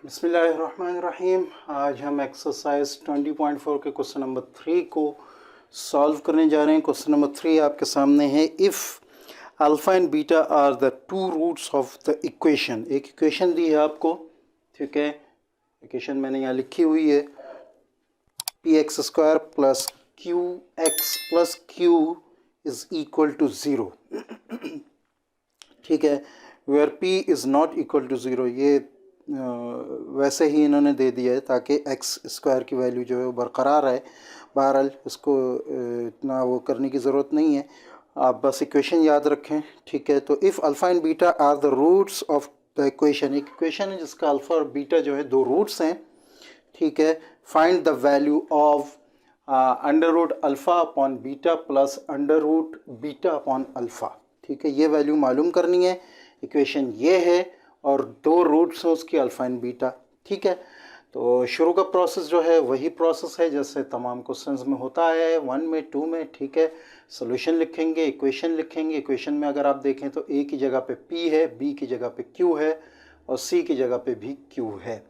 बिस्मिल्लाहिर्रहमानिर्रहीम। आज हम एक्सरसाइज 20.4 के क्वेश्चन नंबर 3 को सॉल्व करने जा रहे हैं। क्वेश्चन नंबर 3 आपके सामने है। If alpha and beta are the two roots of the equation. एक इक्वेशन दी है आपको, ठीक है। इक्वेशन मैंने यहाँ लिखी हुई है, P X square plus Q X plus Q is equal to zero, ठीक है। Where P is not equal to zero, ये वैसे ही इन्होंने दे दिया है ताकि एक्स स्क्वायर की वैल्यू जो है वो बरकरार है। बहरहाल इसको इतना वो करने की ज़रूरत नहीं है, आप बस इक्वेशन याद रखें, ठीक है। तो if alpha and beta are the roots of the equation, एक इक्वेशन है जिसका अल्फ़ा और बीटा जो है दो रूट्स हैं, ठीक है। Find the value of under root alpha upon beta plus under root beta upon alpha, ठीक है। ये वैल्यू मालूम करनी है। इक्वेशन ये है और दो रूट्स हैं उसकी, अल्फ़ा एंड बीटा, ठीक है। तो शुरू का प्रोसेस जो है वही प्रोसेस है जैसे तमाम क्वेश्चंस में होता है, 1 में 2 में, ठीक है। सोल्यूशन लिखेंगे, इक्वेशन लिखेंगे। इक्वेशन में अगर आप देखें तो ए की जगह पे पी है, बी की जगह पे क्यू है और सी की जगह पे भी क्यू है।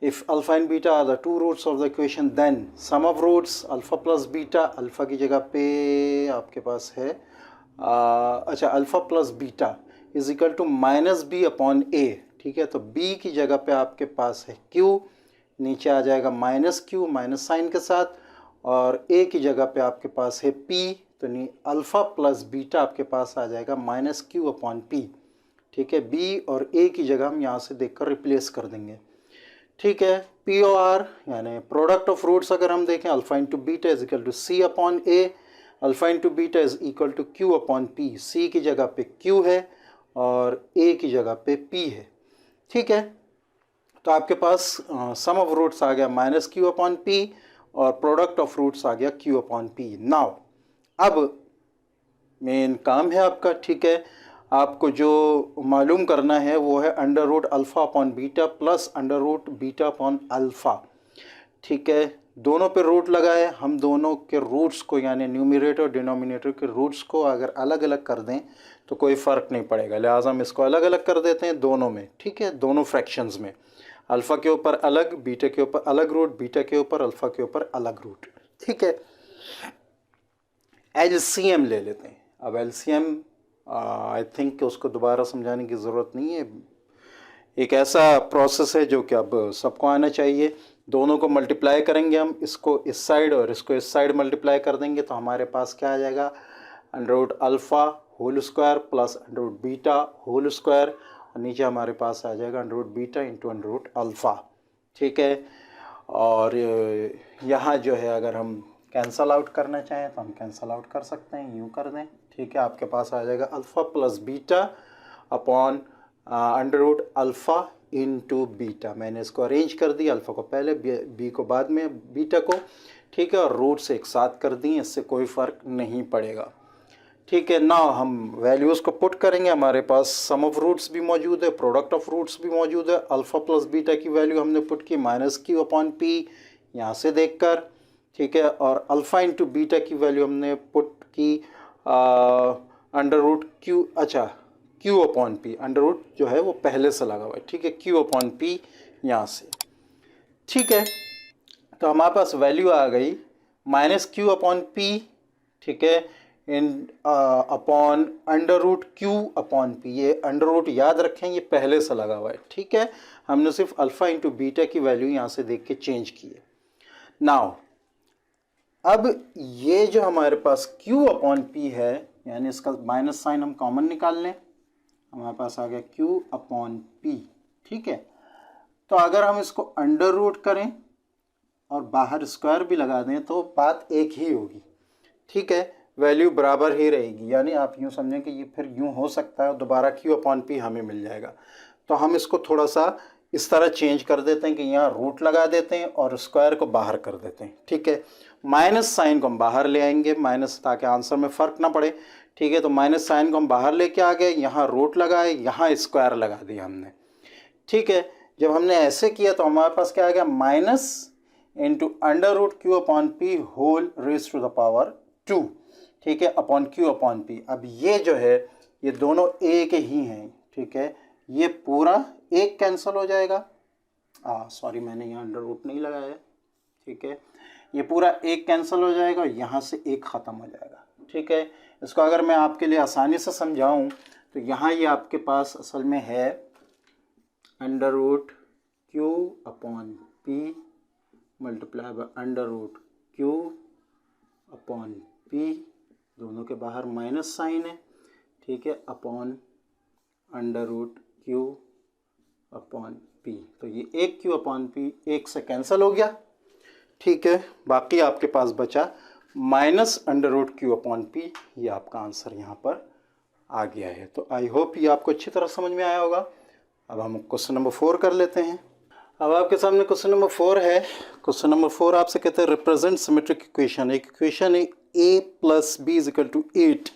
If alpha and beta are the two roots of the equation then sum of roots alpha plus beta, alpha की जगह पे आपके पास है अच्छा alpha plus beta is equal to minus B upon A, ठीक है। तो बी की जगह पे आपके पास है क्यू, नीचे आ जाएगा माइनस क्यू माइनस साइन के साथ, और ए की जगह पे आपके पास है पी, तो नहीं अल्फ़ा प्लस बीटा आपके पास आ जाएगा माइनस क्यू अपॉन पी, ठीक है। बी और ए की जगह हम यहाँ से देखकर रिप्लेस कर देंगे, ठीक है। पी ओ आर यानी प्रोडक्ट ऑफ रूट्स अगर हम देखें, alpha into beta is equal to C upon A, alpha into beta is equal to Q upon P. C की जगह पे क्यू है और ए की जगह पे पी है, ठीक है। तो आपके पास सम ऑफ रूट्स आ गया माइनस क्यू अपॉन पी और प्रोडक्ट ऑफ रूट्स आ गया क्यू अपॉन पी। नाउ अब मेन काम है आपका, ठीक है। आपको जो मालूम करना है वो है under root alpha upon beta plus under root beta upon alpha, ठीक है। दोनों पे रूट लगाए, हम दोनों के रूट्स को यानी न्यूमरेटर और डिनोमिनेटर के रूट्स को अगर अलग अलग कर दें तो कोई फ़र्क नहीं पड़ेगा, लिहाजा हम इसको अलग अलग कर देते हैं दोनों में, ठीक है। दोनों फ्रैक्शंस में अल्फ़ा के ऊपर अलग, बीटा के ऊपर अलग रूट, बीटा के ऊपर अल्फ़ा के ऊपर अलग रूट, ठीक है। एलसीएम ले लेते हैं। अब एलसीएम आई थिंक उसको दोबारा समझाने की ज़रूरत नहीं है, एक ऐसा प्रोसेस है जो कि अब सबको आना चाहिए। दोनों को मल्टीप्लाई करेंगे हम, इसको इस साइड और इसको इस साइड मल्टीप्लाई कर देंगे तो हमारे पास क्या आ जाएगा, under root alpha whole square plus under root beta whole square, और नीचे हमारे पास आ जाएगा under root beta into under root alpha, ठीक है। और यहाँ जो है अगर हम कैंसल आउट करना चाहें तो हम कैंसल आउट कर सकते हैं, यूँ कर दें, ठीक है। आपके पास आ जाएगा alpha plus beta upon under root alpha into beta. मैंने इसको अरेंज कर दिया, अल्फ़ा को पहले, बी को बाद में, बीटा को, ठीक है, और रूट्स एक साथ कर दिए, इससे कोई फ़र्क नहीं पड़ेगा, ठीक है। ना हम वैल्यूज़ को पुट करेंगे, हमारे पास सम ऑफ रूट्स भी मौजूद है, प्रोडक्ट ऑफ रूट्स भी मौजूद है। अल्फ़ा प्लस बीटा की वैल्यू हमने पुट की माइनस क्यू अपॉन पी यहाँ से देखकर, ठीक है, और अल्फ़ा इंटू बीटा की वैल्यू हमने पुट की अंडर रूट क्यू, अच्छा Q upon P, under root जो है वो पहले से लगा हुआ है, ठीक है, क्यू अपॉन पी यहाँ से, ठीक है। तो हमारे पास वैल्यू आ गई माइनस क्यू अपॉन पी, ठीक है, इन upon under root Q upon P. ये अंडर रूट याद रखें ये पहले से लगा हुआ है, ठीक है। हमने सिर्फ अल्फ़ा इंटू बीटा की वैल्यू यहाँ से देख के चेंज की है। नाउ अब ये जो हमारे पास क्यू अपॉन पी है, यानी इसका माइनस साइन हम कॉमन निकाल लें, हमारे पास आ गया क्यू अपॉन पी, ठीक है। तो अगर हम इसको अंडर रूट करें और बाहर स्क्वायर भी लगा दें तो बात एक ही होगी, ठीक है, वैल्यू बराबर ही रहेगी। यानी आप यूँ समझें कि ये फिर यूँ हो सकता है दोबारा क्यू अपॉन पी हमें मिल जाएगा। तो हम इसको थोड़ा सा इस तरह चेंज कर देते हैं कि यहाँ रूट लगा देते हैं और स्क्वायर को बाहर कर देते हैं, ठीक है। माइनस साइन को हम बाहर ले आएंगे, माइनस, ताकि आंसर में फ़र्क ना पड़े, ठीक है। तो माइनस साइन को हम बाहर लेके आ गए, यहाँ रूट लगाए, यहाँ स्क्वायर लगा दिया हमने, ठीक है। जब हमने ऐसे किया तो हमारे पास क्या आ गया, minus into under root Q upon P whole raise to the power 2, ठीक है, अपॉन क्यू अपॉन पी। अब ये जो है ये दोनों एक ही हैं, ठीक है, ये पूरा एक कैंसिल हो जाएगा, सॉरी मैंने यहाँ अंडर रूट नहीं लगाया, ठीक है। ये पूरा एक कैंसिल हो जाएगा, यहाँ से एक ख़त्म हो जाएगा, ठीक है। इसको अगर मैं आपके लिए आसानी से समझाऊँ तो यहाँ ये आपके पास असल में है under root Q upon p multiply by under root Q upon p, दोनों के बाहर माइनस साइन है, ठीक है, upon under root Q upon p. तो ये एक क्यू अपॉन पी एक से कैंसिल हो गया, ठीक है। बाकी आपके पास बचा minus under root Q upon P. ये आपका आंसर यहाँ पर आ गया है। तो आई होप ये आपको अच्छी तरह समझ में आया होगा। अब हम क्वेश्चन नंबर 4 कर लेते हैं। अब आपके सामने क्वेश्चन नंबर 4 है। क्वेश्चन नंबर 4 आपसे कहते हैं रिप्रेजेंट सिमेट्रिक इक्वेशन। एक इक्वेशन है a plus b is equal to 8,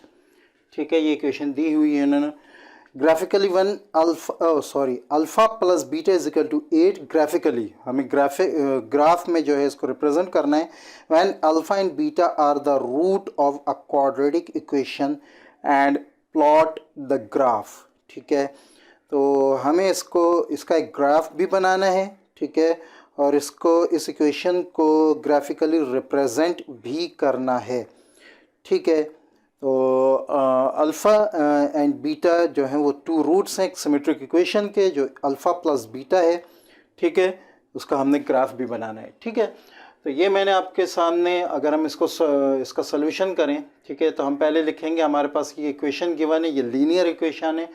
ठीक है। ये इक्वेशन दी हुई है उन्होंने। Graphically alpha plus beta is equal to 8। Graphically हमें ग्राफ में जो है इसको रिप्रेजेंट करना है। When alpha and beta are the root of a quadratic equation and plot the graph, ठीक है। तो हमें इसका एक ग्राफ भी बनाना है, ठीक है, और इस इक्वेशन को ग्राफिकली रिप्रेजेंट भी करना है, ठीक है। तो अल्फ़ा एंड बीटा जो है वो 2 रूट्स हैं एक सिमेट्रिक इक्वेशन के, जो अल्फ़ा प्लस बीटा है, ठीक है। उसका हमने ग्राफ भी बनाना है, ठीक है। तो ये मैंने आपके सामने, अगर हम इसका सॉल्यूशन करें, ठीक है, तो हम पहले लिखेंगे हमारे पास ये इक्वेशन गिवन है, ये लीनियर इक्वेशन है,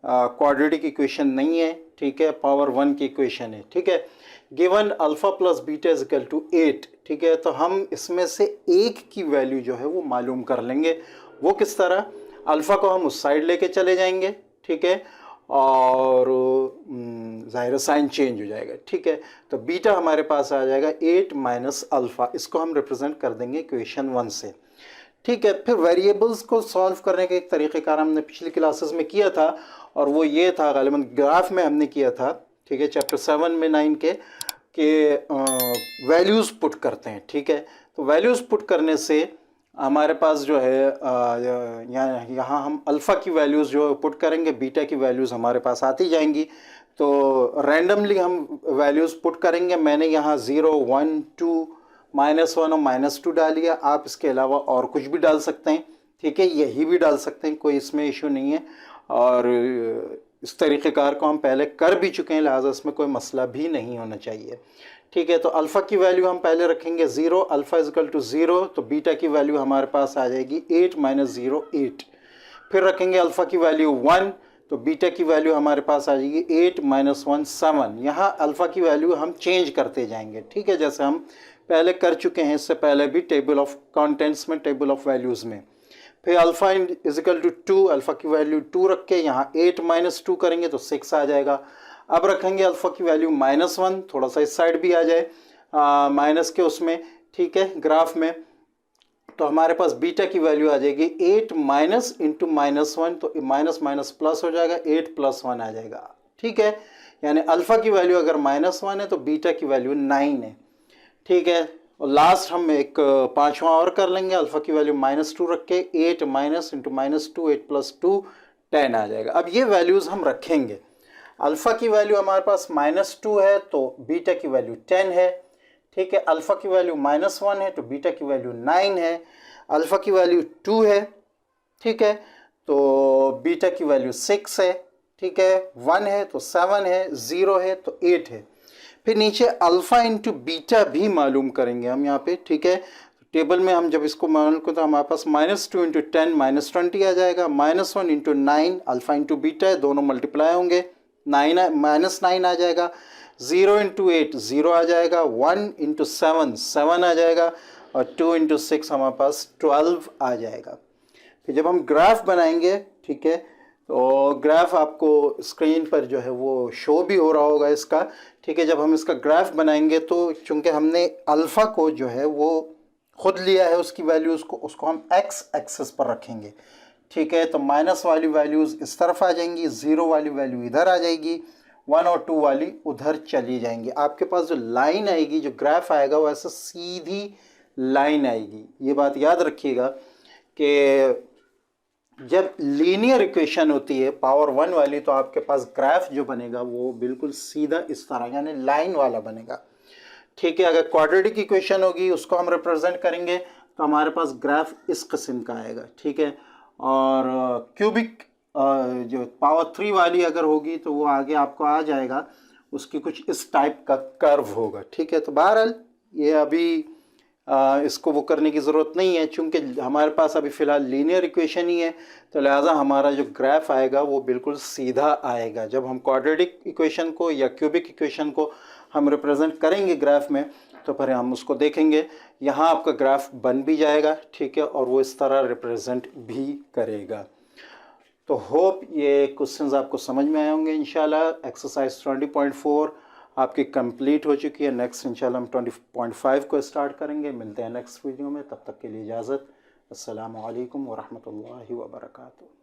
क्वाड्रेटिक इक्वेशन नहीं है, ठीक है, पावर 1 की इक्वेशन है, ठीक है। Given alpha plus beta is equal to 8, ठीक है। तो हम इसमें से एक की वैल्यू जो है वो मालूम कर लेंगे। वो किस तरह? अल्फ़ा को हम उस साइड लेके चले जाएंगे, ठीक है, और ज़ाहिर साइन चेंज हो जाएगा, ठीक है। तो बीटा हमारे पास आ जाएगा 8 माइनस अल्फ़ा। इसको हम रिप्रेजेंट कर देंगे इक्वेशन 1 से, ठीक है। फिर वेरिएबल्स को सॉल्व करने का एक तरीक़ेकार हमने पिछली क्लासेस में किया था, और वो ये था, गालिबन ग्राफ में हमने किया था, ठीक है, चैप्टर 7 में 9 के वैल्यूज़ पुट करते हैं, ठीक है। तो वैल्यूज़ पुट करने से हमारे पास जो है यहाँ हम अल्फ़ा की वैल्यूज़ जो पुट करेंगे, बीटा की वैल्यूज़ हमारे पास आती जाएंगी। तो रैंडमली हम वैल्यूज़ पुट करेंगे। मैंने यहाँ 0, 1, 2, -1 और -2 डालिए। आप इसके अलावा और कुछ भी डाल सकते हैं, ठीक है, यही भी डाल सकते हैं, कोई इसमें इशू नहीं है। और इस तरीक़ेकार को हम पहले कर भी चुके हैं, लिहाजा इसमें कोई मसला भी नहीं होना चाहिए, ठीक है। तो अल्फ़ा की वैल्यू हम पहले रखेंगे 0, अल्फ़ा इज इक्वल टू 0। तो बीटा की वैल्यू हमारे पास आ जाएगी 8 माइनस 0, 8। फिर रखेंगे अल्फ़ा की वैल्यू 1, तो बीटा की वैल्यू हमारे पास आ जाएगी 8 माइनस 1, 7। यहाँ अल्फ़ा की वैल्यू हम चेंज करते जाएंगे, ठीक है, जैसे हम पहले कर चुके हैं इससे पहले भी टेबल ऑफ कंटेंट्स में, टेबल ऑफ वैल्यूज़ में। फिर alpha is equal to 2, alpha की वैल्यू 2 रख के यहाँ 8 माइनस 2 करेंगे तो 6 आ जाएगा। अब रखेंगे अल्फ़ा की वैल्यू -1, थोड़ा सा इस साइड भी आ जाए माइनस के उसमें, ठीक है, ग्राफ में। तो हमारे पास बीटा की वैल्यू आ जाएगी 8 माइनस इंटू -1, तो माइनस माइनस प्लस हो जाएगा, 8 + 1 आ जाएगा, ठीक है। यानी अल्फ़ा की वैल्यू अगर -1 है तो बीटा की वैल्यू 9 है, ठीक है। और लास्ट हम एक 5वां और कर लेंगे, अल्फ़ा की वैल्यू -2 रख के 8 माइनस इंटू -2, 8 + 2, 10 आ जाएगा। अब ये वैल्यूज़ हम रखेंगे। अल्फ़ा की वैल्यू हमारे पास -2 है तो बीटा की वैल्यू 10 है, ठीक है। अल्फ़ा की वैल्यू -1 है तो बीटा की वैल्यू 9 है। अल्फ़ा की वैल्यू 2 है, ठीक है, तो बीटा की वैल्यू 6 है, ठीक है। 1 है तो 7 है, 0 है तो 8 है। फिर नीचे अल्फ़ा इंटू बीटा भी मालूम करेंगे हम यहाँ पे, ठीक है। टेबल में हम जब इसको मालूम करें तो हमारे पास -2 इंटू 10 -20 आ जाएगा। -1 इंटू 9 अल्फ़ा इंटू बीटा है, दोनों मल्टीप्लाई होंगे, -9 आ जाएगा। 0 इंटू 8 0 आ जाएगा। 1 इंटू 7 7 आ जाएगा, और 2 इंटू 6 हमारे पास 12 आ जाएगा। फिर जब हम ग्राफ बनाएंगे, ठीक है, तो ग्राफ आपको स्क्रीन पर जो है वो शो भी हो रहा होगा इसका, ठीक है। जब हम इसका ग्राफ बनाएंगे तो चूंकि हमने अल्फ़ा को जो है वो खुद लिया है उसकी वैल्यूज़ को, उसको हम एक्स एक्सिस पर रखेंगे, ठीक है। तो माइनस वाली वैल्यूज़ इस तरफ आ जाएंगी, 0 वाली वैल्यू इधर आ जाएगी, 1 और 2 वाली उधर चली जाएंगी। आपके पास जो लाइन आएगी, जो ग्राफ आएगा, वो ऐसा सीधी लाइन आएगी। ये बात याद रखिएगा कि जब लीनियर इक्वेशन होती है पावर 1 वाली, तो आपके पास ग्राफ जो बनेगा वो बिल्कुल सीधा इस तरह यानी लाइन वाला बनेगा। ठीक है, अगर क्वाड्रेटिक इक्वेशन होगी उसको हम रिप्रेजेंट करेंगे तो हमारे पास ग्राफ इस किस्म का आएगा। ठीक है, और क्यूबिक जो पावर 3 वाली अगर होगी तो वो आगे आपको आ जाएगा, उसकी कुछ इस टाइप का कर्व होगा। ठीक है, तो बहरहाल ये अभी इसको वो करने की ज़रूरत नहीं है, चूँकि हमारे पास अभी फ़िलहाल लीनियर इक्वेशन ही है, तो लिहाजा हमारा जो ग्राफ आएगा वो बिल्कुल सीधा आएगा। जब हम क्वाड्रेटिक इक्वेशन को या क्यूबिक इक्वेशन को हम रिप्रेजेंट करेंगे ग्राफ में, तो फिर हम उसको देखेंगे, यहाँ आपका ग्राफ बन भी जाएगा। ठीक है, और वो इस तरह रिप्रेजेंट भी करेगा। तो होप ये क्वेश्चंस आपको समझ में आए होंगे। इंशाल्लाह एक्सरसाइज 20.4 आपकी कंप्लीट हो चुकी है। नेक्स्ट इंशाल्लाह हम 20.5 को स्टार्ट करेंगे। मिलते हैं नेक्स्ट वीडियो में, तब तक के लिए इजाज़त। अस्सलामु अलैकुम वरहमतुल्लाहि वबरकातुहू।